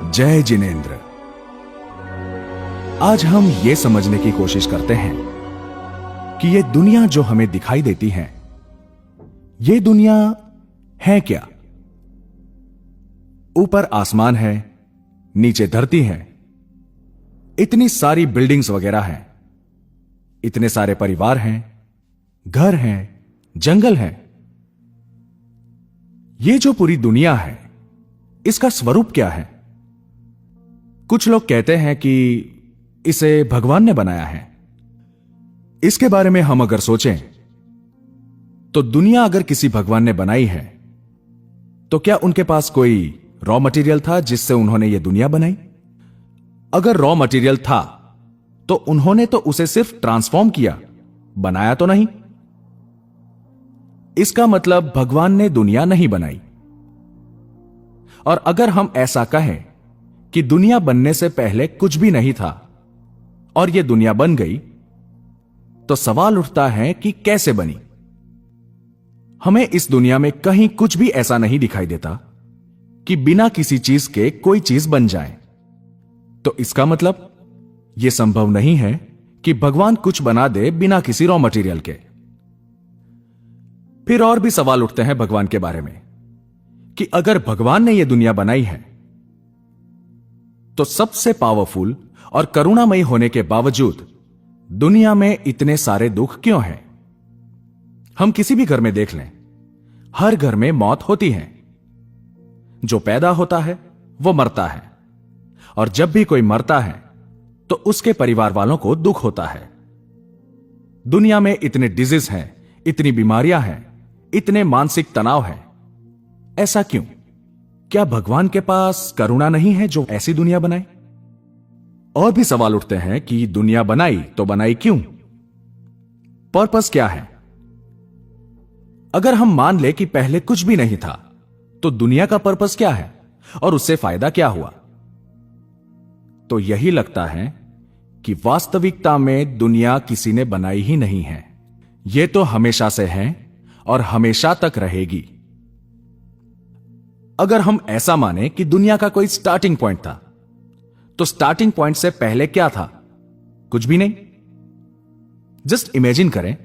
जय जिनेंद्र। आज हम ये समझने की कोशिश करते हैं कि ये दुनिया जो हमें दिखाई देती है, ये दुनिया है क्या। ऊपर आसमान है, नीचे धरती है, इतनी सारी बिल्डिंग्स वगैरह हैं, इतने सारे परिवार हैं, घर हैं, जंगल हैं। ये जो पूरी दुनिया है, इसका स्वरूप क्या है? कुछ लोग कहते हैं कि इसे भगवान ने बनाया है। इसके बारे में हम अगर सोचें तो दुनिया अगर किसी भगवान ने बनाई है तो क्या उनके पास कोई रॉ मटेरियल था जिससे उन्होंने यह दुनिया बनाई? अगर रॉ मटेरियल था तो उन्होंने तो उसे सिर्फ ट्रांसफॉर्म किया, बनाया तो नहीं। इसका मतलब भगवान ने दुनिया नहीं बनाई। और अगर हम ऐसा कहें कि दुनिया बनने से पहले कुछ भी नहीं था और यह दुनिया बन गई, तो सवाल उठता है कि कैसे बनी। हमें इस दुनिया में कहीं कुछ भी ऐसा नहीं दिखाई देता कि बिना किसी चीज के कोई चीज बन जाए। तो इसका मतलब यह संभव नहीं है कि भगवान कुछ बना दे बिना किसी रॉ मटेरियल के। फिर और भी सवाल उठते हैं भगवान के बारे में कि अगर भगवान ने यह दुनिया बनाई है तो सबसे पावरफुल और करुणामयी होने के बावजूद दुनिया में इतने सारे दुख क्यों हैं? हम किसी भी घर में देख लें, हर घर में मौत होती है। जो पैदा होता है वो मरता है, और जब भी कोई मरता है तो उसके परिवार वालों को दुख होता है। दुनिया में इतने डिजीज हैं, इतनी बीमारियां हैं, इतने मानसिक तनाव हैं। ऐसा क्यों? क्या भगवान के पास करुणा नहीं है जो ऐसी दुनिया बनाए? और भी सवाल उठते हैं कि दुनिया बनाई तो बनाई क्यों? पर्पस क्या है? अगर हम मान ले कि पहले कुछ भी नहीं था तो दुनिया का पर्पस क्या है और उससे फायदा क्या हुआ? तो यही लगता है कि वास्तविकता में दुनिया किसी ने बनाई ही नहीं है। यह तो हमेशा से है और हमेशा तक रहेगी। अगर हम ऐसा माने कि दुनिया का कोई स्टार्टिंग पॉइंट था, तो स्टार्टिंग पॉइंट से पहले क्या था? कुछ भी नहीं। जस्ट इमेजिन करें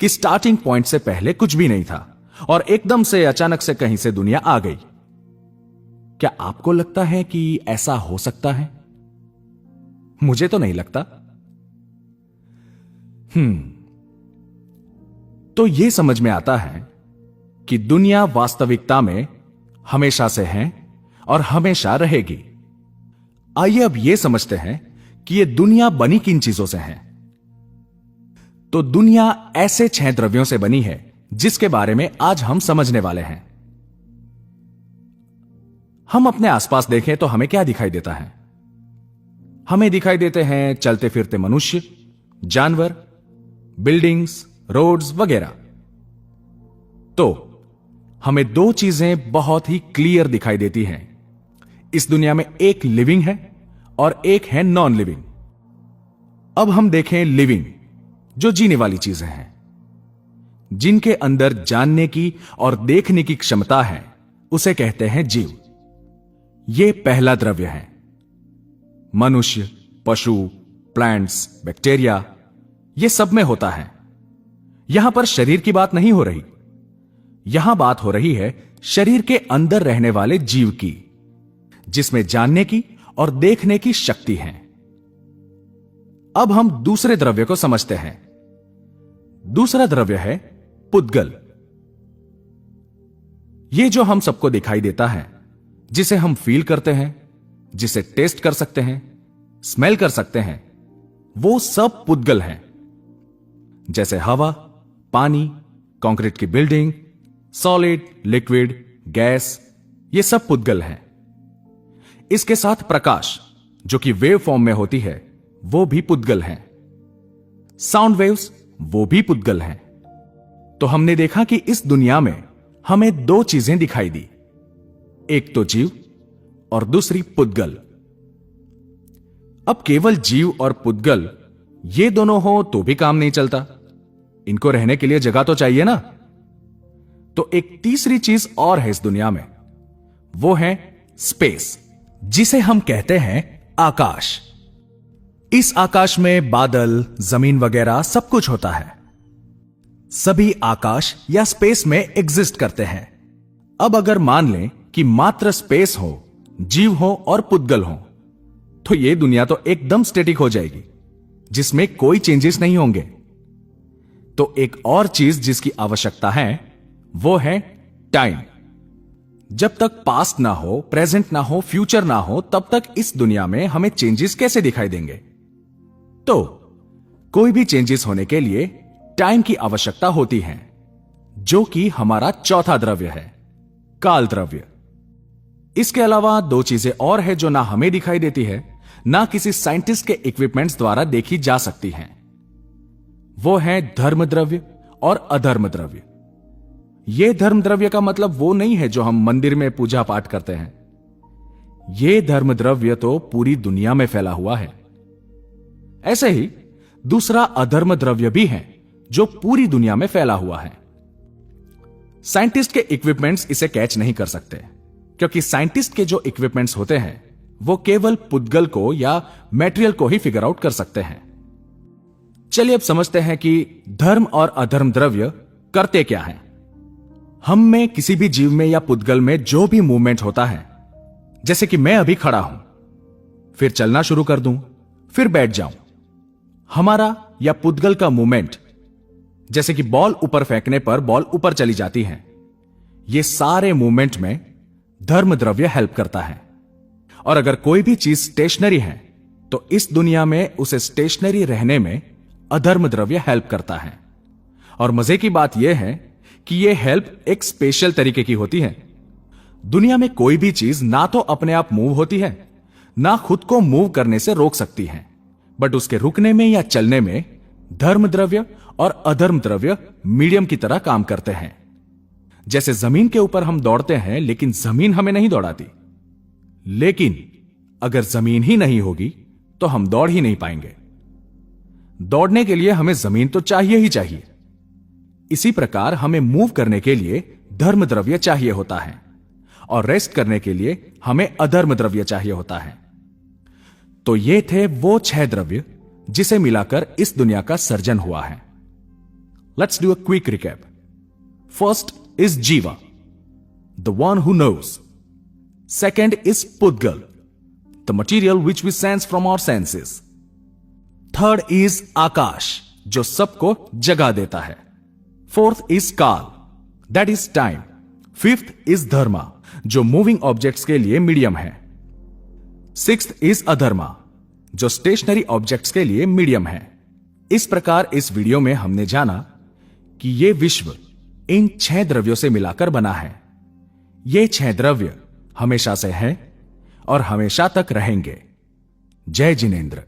कि स्टार्टिंग पॉइंट से पहले कुछ भी नहीं था और एकदम से अचानक से कहीं से दुनिया आ गई। क्या आपको लगता है कि ऐसा हो सकता है? मुझे तो नहीं लगता। तो यह समझ में आता है कि दुनिया वास्तविकता में हमेशा से है और हमेशा रहेगी। आइए अब यह समझते हैं कि यह दुनिया बनी किन चीजों से है। तो दुनिया ऐसे 6 द्रव्यों से बनी है जिसके बारे में आज हम समझने वाले हैं। हम अपने आसपास देखें तो हमें क्या दिखाई देता है? हमें दिखाई देते हैं चलते फिरते मनुष्य, जानवर, बिल्डिंग्स, रोड्स वगैरह। तो हमें 2 चीजें बहुत ही क्लियर दिखाई देती हैं। इस दुनिया में एक लिविंग है और एक है नॉन लिविंग। अब हम देखें लिविंग, जो जीने वाली चीजें हैं, जिनके अंदर जानने की और देखने की क्षमता है, उसे कहते हैं जीव। यह पहला द्रव्य है। मनुष्य, पशु, प्लांट्स, बैक्टीरिया, यह सब में होता है। यहां पर शरीर की बात नहीं हो रही। यहां बात हो रही है शरीर के अंदर रहने वाले जीव की, जिसमें जानने की और देखने की शक्ति है। अब हम दूसरे द्रव्य को समझते हैं। दूसरा द्रव्य है पुद्गल। यह जो हम सबको दिखाई देता है, जिसे हम फील करते हैं, जिसे टेस्ट कर सकते हैं, स्मेल कर सकते हैं, वो सब पुद्गल हैं। जैसे हवा, पानी, कंक्रीट की बिल्डिंग, सॉलिड, लिक्विड, गैस, ये सब पुद्गल हैं। इसके साथ प्रकाश, जो कि वेव फॉर्म में होती है, वो भी पुद्गल हैं। साउंड वेव्स, वो भी पुद्गल हैं। तो हमने देखा कि इस दुनिया में हमें 2 चीजें दिखाई दी, एक तो जीव और दूसरी पुद्गल। अब केवल जीव और पुद्गल ये दोनों हो तो भी काम नहीं चलता। इनको रहने के लिए जगह तो चाहिए ना। तो एक तीसरी चीज और है इस दुनिया में, वो है स्पेस, जिसे हम कहते हैं आकाश। इस आकाश में बादल, जमीन वगैरह सब कुछ होता है। सभी आकाश या स्पेस में एग्जिस्ट करते हैं। अब अगर मान लें कि मात्र स्पेस हो, जीव हो और पुद्गल हो, तो यह दुनिया तो एकदम स्टैटिक हो जाएगी, जिसमें कोई चेंजेस नहीं होंगे। तो एक और चीज जिसकी आवश्यकता है वो है टाइम। जब तक पास्ट ना हो, प्रेजेंट ना हो, फ्यूचर ना हो, तब तक इस दुनिया में हमें चेंजेस कैसे दिखाई देंगे? तो कोई भी चेंजेस होने के लिए टाइम की आवश्यकता होती है, जो कि हमारा चौथा द्रव्य है, काल द्रव्य। इसके अलावा दो चीजें और है जो ना हमें दिखाई देती है, ना किसी साइंटिस्ट के इक्विपमेंट्स द्वारा देखी जा सकती हैं। वो है धर्म द्रव्य और अधर्म द्रव्य। यह धर्म द्रव्य का मतलब वो नहीं है जो हम मंदिर में पूजा पाठ करते हैं। यह धर्म द्रव्य तो पूरी दुनिया में फैला हुआ है। ऐसे ही दूसरा अधर्म द्रव्य भी है जो पूरी दुनिया में फैला हुआ है। साइंटिस्ट के इक्विपमेंट्स इसे कैच नहीं कर सकते, क्योंकि साइंटिस्ट के जो इक्विपमेंट्स होते हैं वो केवल पुद्गल को या मटेरियल को ही फिगर आउट कर सकते हैं। चलिए अब समझते हैं कि धर्म और अधर्म द्रव्य करते क्या हैं। हम में किसी भी जीव में या पुद्गल में जो भी मूवमेंट होता है, जैसे कि मैं अभी खड़ा हूं, फिर चलना शुरू कर दूं, फिर बैठ जाऊं, हमारा या पुद्गल का मूवमेंट, जैसे कि बॉल ऊपर फेंकने पर बॉल ऊपर चली जाती है, ये सारे मूवमेंट में धर्म द्रव्य हेल्प करता है। और अगर कोई भी चीज स्टेशनरी है तो इस दुनिया में उसे स्टेशनरी रहने में अधर्म द्रव्य हेल्प करता है। और मजे की बात यह है कि यह हेल्प एक स्पेशल तरीके की होती है। दुनिया में कोई भी चीज ना तो अपने आप मूव होती है, ना खुद को मूव करने से रोक सकती है, बट उसके रुकने में या चलने में धर्म द्रव्य और अधर्म द्रव्य मीडियम की तरह काम करते हैं। जैसे जमीन के ऊपर हम दौड़ते हैं, लेकिन जमीन हमें नहीं दौड़ाती। लेकिन अगर जमीन ही नहीं होगी तो हम दौड़ ही नहीं पाएंगे। दौड़ने के लिए हमें जमीन तो चाहिए ही चाहिए। इसी प्रकार हमें मूव करने के लिए धर्म द्रव्य चाहिए होता है, और रेस्ट करने के लिए हमें अधर्म द्रव्य चाहिए होता है। तो ये थे वो 6 द्रव्य जिसे मिलाकर इस दुनिया का सर्जन हुआ है। Let's do a quick recap. First is jiva, the one who knows. Second is pudgala, the material which we sense from our senses. Third is akasha, जो सबको जगा देता है। Fourth is kala, that is time. Fifth is dharma, जो मूविंग ऑब्जेक्ट्स के लिए medium है। Sixth is अधर्मा, जो स्टेशनरी ऑब्जेक्ट्स के लिए मीडियम है। इस प्रकार इस वीडियो में हमने जाना कि यह विश्व इन 6 द्रव्यों से मिलाकर बना है। ये 6 द्रव्य हमेशा से हैं और हमेशा तक रहेंगे। जय जिनेंद्र।